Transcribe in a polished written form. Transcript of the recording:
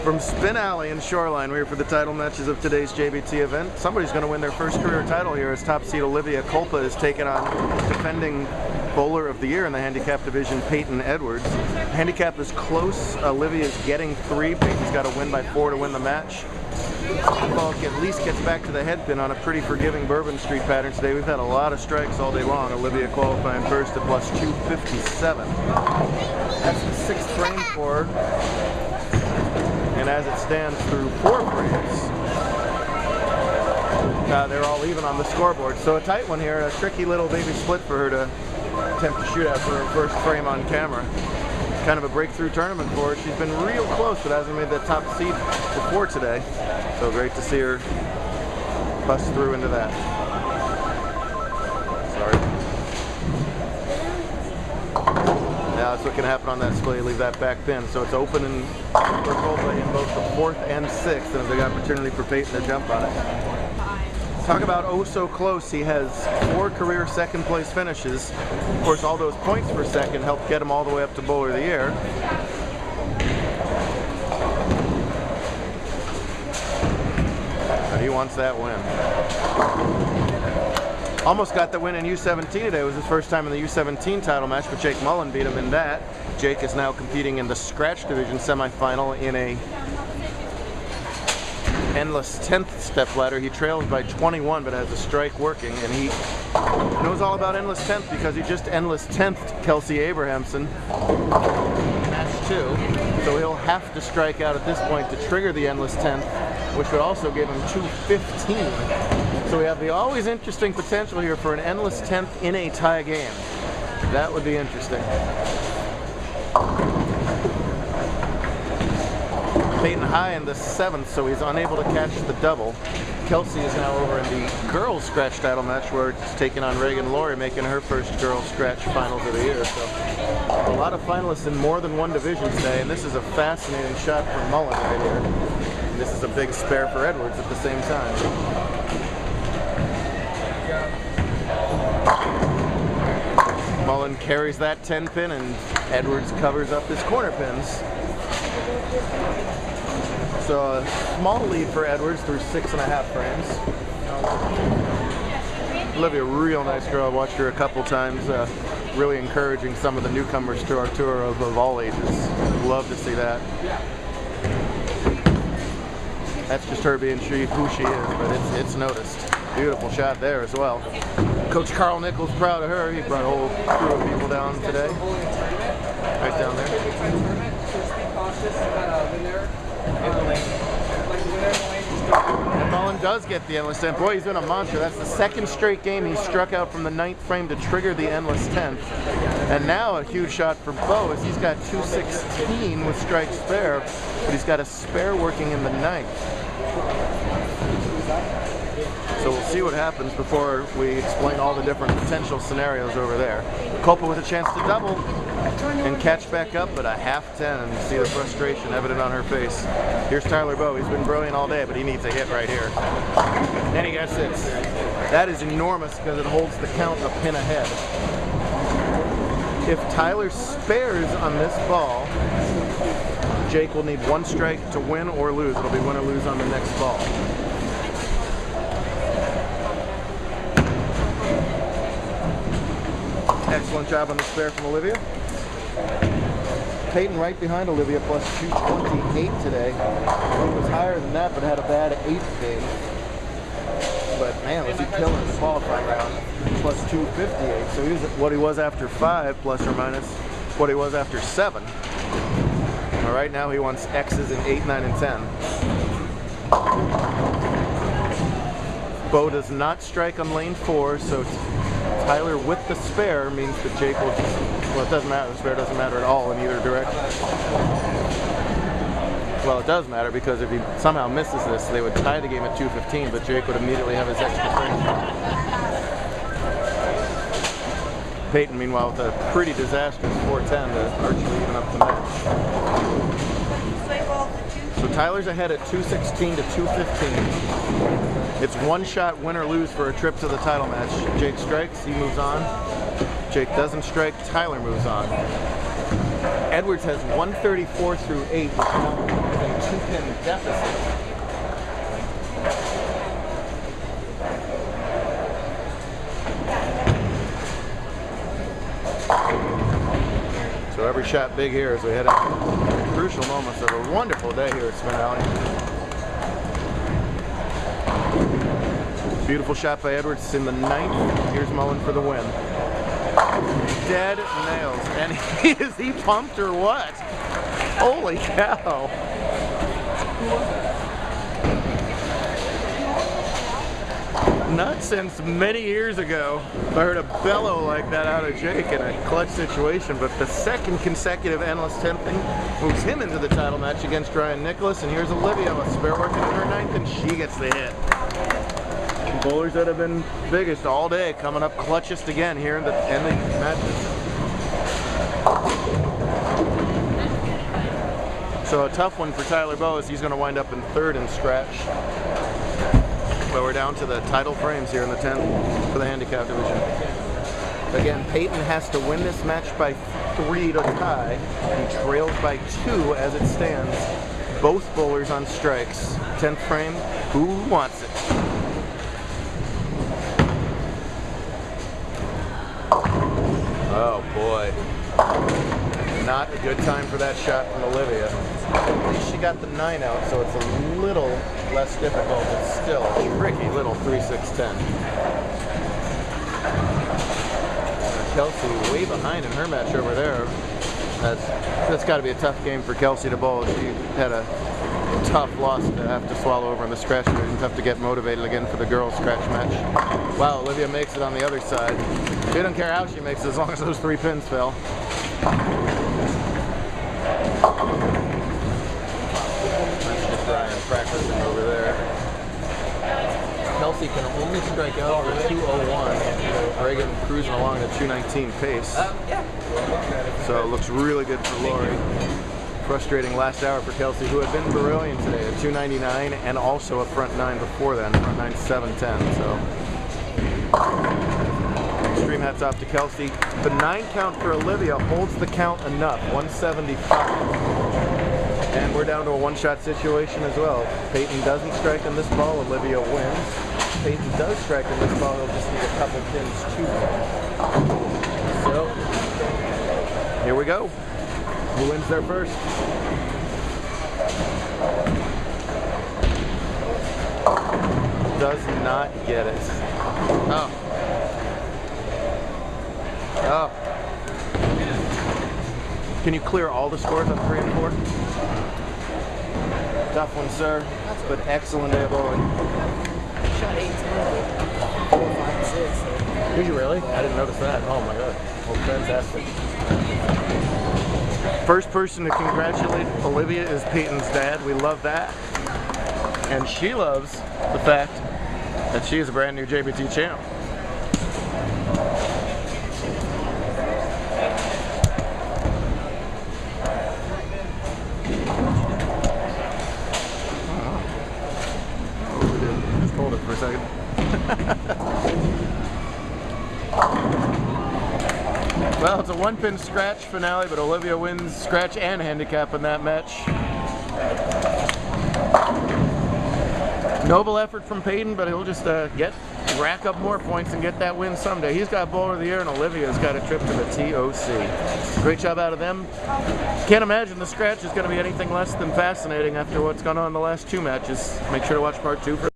From Spin Alley in Shoreline, we're here for the title matches of today's JBT event. Somebody's going to win their first career title here as top seed Olivia Culpa is taking on defending bowler of the year in the handicap division, Peyton Edwards. The handicap is close. Olivia's getting 3. Peyton's got to win by 4 to win the match. The ball at least gets back to the head pin on a pretty forgiving Bourbon Street pattern today. We've had a lot of strikes all day long. Olivia qualifying first at plus 257. That's the 6th frame for her. And as it stands through 4 frames, they're all even on the scoreboard. So a tight one here, a tricky little baby split for her to attempt to shoot at for her first frame on camera. Kind of a breakthrough tournament for her. She's been real close, but hasn't made the top seed before today. So great to see her bust through into that. Sorry. Now that's what can happen on that split. You leave that back pin. So it's open and for Culpa in both the 4th and 6th, and a big opportunity for Peyton to jump on it. Talk about oh so close. He has 4 career second place finishes. Of course, all those points for second helped get him all the way up to bowler of the year. But he wants that win. Almost got the win in U17 today. It was his first time in the U17 title match, but Jake Mullen beat him in that. Jake is now competing in the scratch division semifinal in a endless 10th step ladder. He trails by 21 but has a strike working, and he knows all about endless 10th because he just endless 10th Kelsey Abrahamson match 2. So he'll have to strike out at this point to trigger the endless 10th, which would also give him 215. So we have the always interesting potential here for an endless 10th in a tie game. That would be interesting. Peyton high in the 7th, so he's unable to catch the double. Kelsey is now over in the girls scratch title match where it's taking on Reagan Laurie, making her first girls scratch finals of the year. So a lot of finalists in more than one division today, and this is a fascinating shot from Mullen right here. And this is a big spare for Edwards at the same time. Mullen carries that 10 pin and Edwards covers up his corner pins. So a small lead for Edwards through 6.5 frames. Olivia, real nice girl. I watched her a couple times. Really encouraging some of the newcomers to our tour of all ages. Love to see that. That's just her being who she is, but it's noticed. Beautiful shot there as well. Coach Carl Nichols proud of her. He brought a whole crew of people down today. Right down there. And Mullen does get the endless 10th. Boy, he's been a monster. That's the 2nd straight game he struck out from the 9th frame to trigger the endless 10th. And now a huge shot for Bo as he's got 216 with strike spare, but he's got a spare working in the 9th. So we'll see what happens before we explain all the different potential scenarios over there. Culpa with a chance to double and catch back up, but a half 10, and you see the frustration evident on her face. Here's Tyler Bowe. He's been brilliant all day, but he needs a hit right here. And he gets it. That is enormous because it holds the count a pin ahead. If Tyler spares on this ball, Jake will need 1 strike to win or lose. It'll be win or lose on the next ball. Excellent job on the spare from Olivia. Peyton right behind Olivia plus 228 today. He was higher than that but had a bad 8th game. But man, was he killing the qualifying round. Plus 258. So he was what he was after 5 plus or minus what he was after 7. Well, right now he wants X's in 8, 9, and 10. Bo does not strike on lane 4, so Tyler with the spare means that Jake will just, well, it doesn't matter. The spare doesn't matter at all in either direction. Well, it does matter because if he somehow misses this, they would tie the game at 215, but Jake would immediately have his extra frame. Peyton, meanwhile, with a pretty disastrous 410 to virtually even up the match. So Tyler's ahead at 216 to 215. It's 1 shot win or lose for a trip to the title match. Jake strikes, he moves on. Jake doesn't strike, Tyler moves on. Edwards has 134 through 8, which is a 2-pin deficit. So every shot big here as we head into crucial moments of a wonderful day here at Spin Valley. Beautiful shot by Edwards in the 9th. Here's Mullen for the win. Dead nails. And is he pumped or what? Holy cow. Not since many years ago I heard a bellow like that out of Jake in a clutch situation, but the second consecutive endless tempting moves him into the title match against Ryan Nicholas, and here's Olivia, a spare working in her 9th, and she gets the hit. Bowlers that have been biggest all day coming up clutchest again here in the matches. So a tough one for Tyler Bowe as he's going to wind up in 3rd in scratch. But we're down to the title frames here in the 10th for the handicap division. Again, Peyton has to win this match by 3 to tie. He trails by 2 as it stands. Both bowlers on strikes. 10th frame, who wants it? Oh boy. Not a good time for that shot from Olivia. At least she got the 9 out, so it's a little less difficult, but still a tricky little 3-6-10. Kelsey way behind in her match over there. That's got to be a tough game for Kelsey to bowl. She had a tough loss to have to swallow over in the scratch division. Tough to get motivated again for the girls' scratch match. Wow, Olivia makes it on the other side. She doesn't care how she makes it as long as those 3 pins fell. Brian practicing over there. Kelsey can only strike out for 201. Reagan cruising along at 219 pace. So it looks really good for Lori. Frustrating last hour for Kelsey, who had been brilliant today at 299 and also a front 9 before then, front 9 710. So extreme hats off to Kelsey. The 9 count for Olivia holds the count enough, 175. And we're down to a 1-shot situation as well. Peyton doesn't strike in this ball, Olivia wins. Peyton does strike in this ball, he'll just need a couple pins to win. So, here we go. Who wins there first? Does not get it. Oh. Oh. Can you clear all the scores on 3 and 4? Tough one, sir, but excellent day of bowling. Shot 18, 4, 5, 6. Did you really? I didn't notice that. Oh my god. Well, fantastic. First person to congratulate Olivia is Peyton's dad. We love that. And she loves the fact that she is a brand new JBT champ. Hold it for a second. Well, it's a 1-pin scratch finale, but Olivia wins scratch and handicap in that match. Noble effort from Peyton, but he'll just rack up more points and get that win someday. He's got bowler of the year, and Olivia's got a trip to the TOC. Great job out of them. Can't imagine the scratch is going to be anything less than fascinating after what's gone on in the last 2 matches. Make sure to watch part 2 for